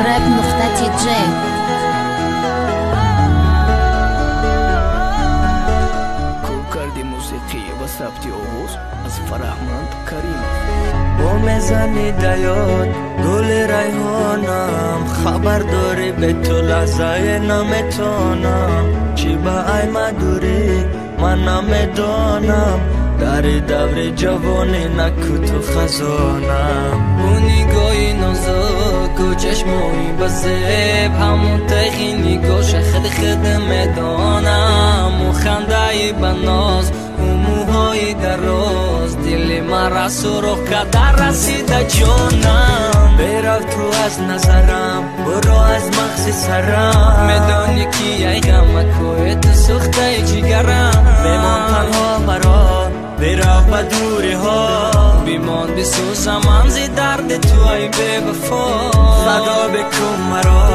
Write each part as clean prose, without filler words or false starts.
rap.tj کردی موسیقی و ثبت آواز از فرهمند کریمov با میزنی دیاد گل ریحانم خبر داری به تو لحظه نمیتونم چی به ای مدوری من نمیدانم در دور جوانی نکو تو خزانم اون نگاهی نازک و چشمایی بزیب همون تقی نگاش خد میدانم و خندهی بناز و موهای دراز دل مرا سرخ کده رسیده جانم برو تو از نظرم برو از مغز سرم میدانی که ای غمکوی تو سخته جگرم بمان تنها مرا برو به دوری ها بیمان بسوزم من زی درد تو ای بے وفا صدا بکن مرا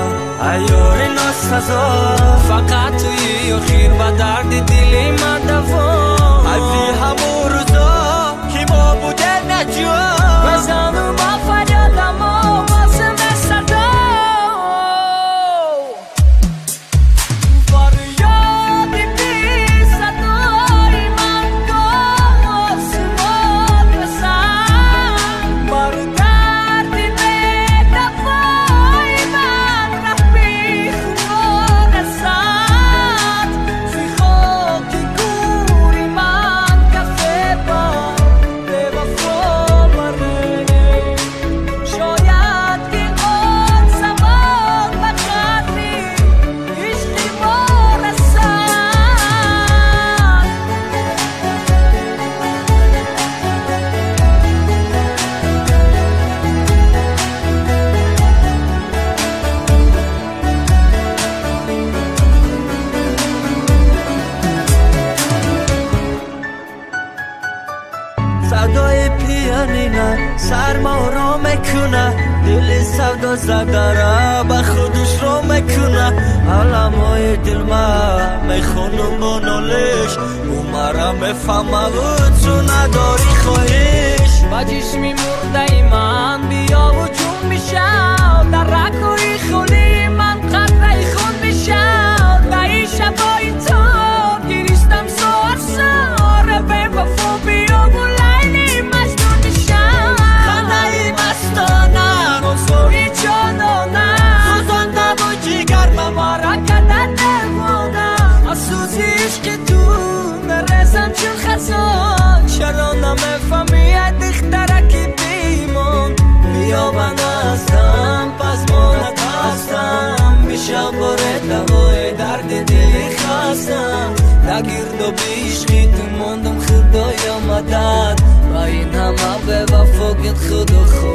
ایار ناسزا فقط توی و خیر و درد دلی من دوا ازی همون روزا که ما بوده نجوا بزن و با فریادم و بازم صدا فریادی بی صدای من گفت سوال بسن بر دردی به دفای من رفی خوب رسد زی خاک گوری من کفه با به وفا بره شاید که آن زمان به قدری عشقی ما رسد صدای پیانینه سرما رو میکنه دل سودا زده را به خودش رو میکنه علمای دل من میخونم با نالش او مرا میفهمه و تو نداری خواهش با جسمی مرده من بیا و جون میشم در رکوی خولی من قطعی خون میشم دایی شبای تو گریستم سار سار به وفا بیا و لیلی مجنون میشم خنده مستانم مصوری جانانم سوزانده و جگر ما را کده نمانم از سوزی عشق تو مرزم چون خزان چرا نمیفهمی دخترکی بیمان بیا من هستم پس مانت هستم میشم باره دوای درد دلی خستم نگرد و بیشقی تو ماندم خدایا مدد و این همه به وفا گد خود و خود